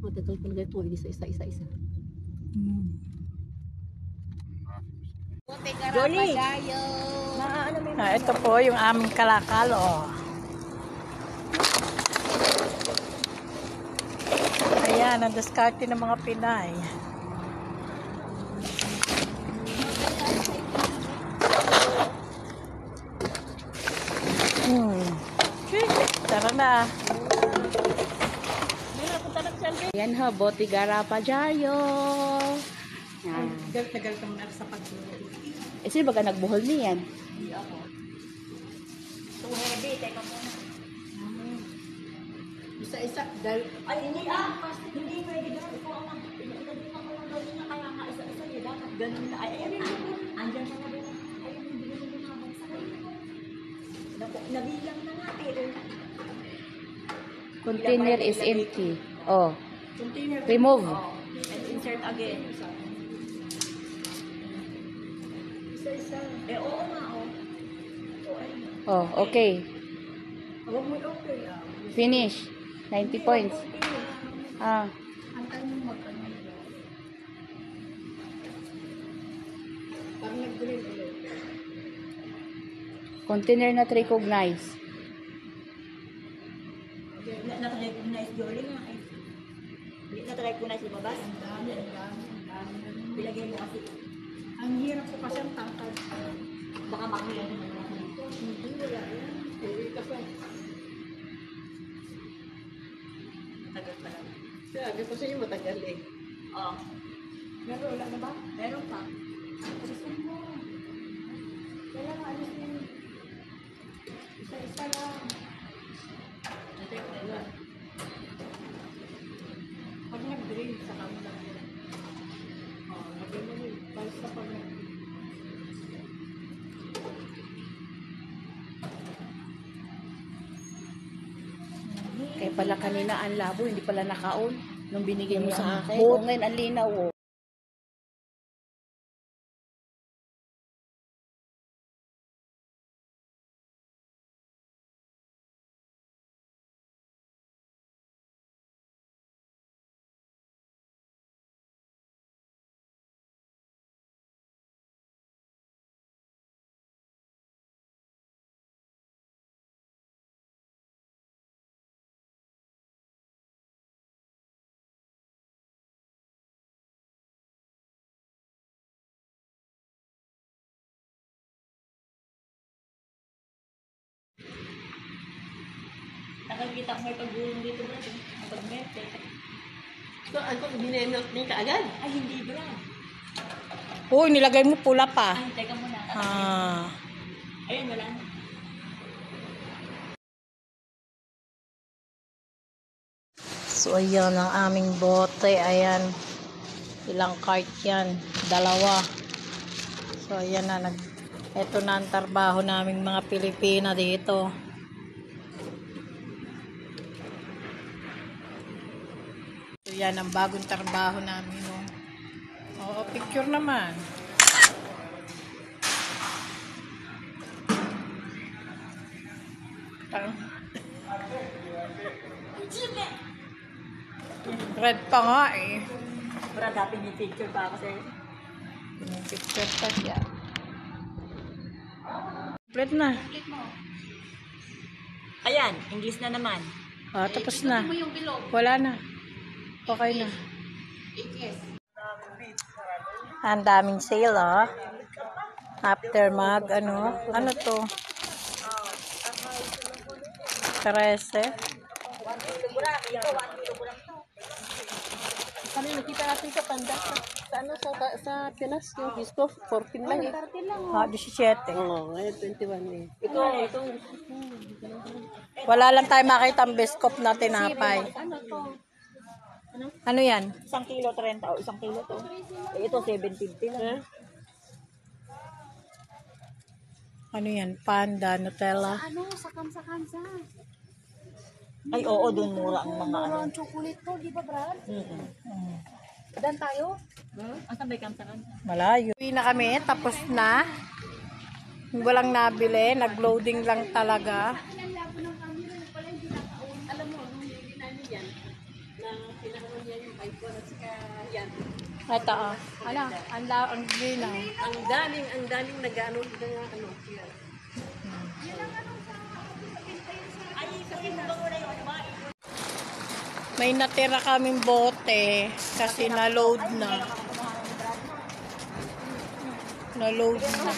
Matagal talaga ito. Isa-isa. Johnny! Ito po yung aming kalakal, oh. Ayan, ang diskarte ng mga Pinay. Tara na. Yan ho, bote garapa jayo. Yan. Tagal ka muna sa pagbuhol. Sino ba ka nagbuhol niyan? Hindi ako. Too heavy, teka muna. Isa-isa. Dahil Ay, hindi hindi pwede ganun. Ikaw ang pinagdating ako ng gawin niya, kaya nga isa-isa niya. Dapat ganun na. Ay, andyan sa nabi. Ay, hindi ganun lumabang sa kayo. Nabilang na nga, pero Container is empty. Oh, container. remove. and insert again. Isa-isa. Eh, oo nga, oh. Oh, okay. Huwag mo okay, ah. Finish. 90 points. Ah, Antay mo mag-ano. Parang nag-green ulit. container not recognized. Natry ko na is Jolie nga eh. Natry ko na is lumabas. Ang dami. Bilagay mo kasi. Ang hirap ko kasi ang tangkad. Baka makuha mo naman ako dito. Hindi, wala yan. Kasi, Tagal pa lang. sabi ko sa inyo matagal eh. Oo. Pero wala na ba? Meron pa. Alisin mo. Kailangan alisin. Isa-isa lang. Pag nag-drain, saka mo lang yun. Lagyan mo yun. Balik sa pag nag-drain. Kaya pala kanina ang labo, hindi pala naka-on. Nung binigay mo sa akin. Both. O ngayon, ang linaw. Oh. Nakakita ko may paggulong dito ba? Pag-mete. So, ako, binenot din ka agad? Ay, hindi bra. Uy, nilagay mo pula pa. Ay, teka muna. Ayun, wala na. So, ayan ang aming bote. Ayan. Ilang cart yan. 2. So, ayan na. Ito na ang trabaho naming mga Pilipina dito. So, yan ang bagong trabaho namin. Oh. Oo, picture naman. Red pa nga eh. Bra, dati may picture pa ako sa'yo. Picture pa siya. Complete na. Ayan, English na naman. Ah, tapos na. Wala na. Okay na. Ang daming sale, oh. After ano to? 13. Kami nakita natin sa Panda. Sa Pinas, yung disco, 14 lang eh. Ah, 17. Oo, ngayon 21 eh. Ito. Wala lang tayo makita ang biscuit na tinapay. Ano to? Ano yan? 1 kilo 30 o 1 kilo to. Eh, ito 750 lang. Ano yan? Panda, Nutella. Ano, sa kansa. Ay, oo, dun mura ang mga ano. Mura ang chocolate to, di ba, Brad? Mm-hmm. Dan tayo? Ang sabay kang sa kansa. Malayo. Uwi na kami, tapos na. Walang nabili, nag-loading lang talaga. Alam mo, nung hindi namin yan, na pinakaman niya Ito, oh. Ano? Ang ginaw. Ang daming nag-ano na ano. Yan. May natira kaming bote kasi na-load na. Na-load na.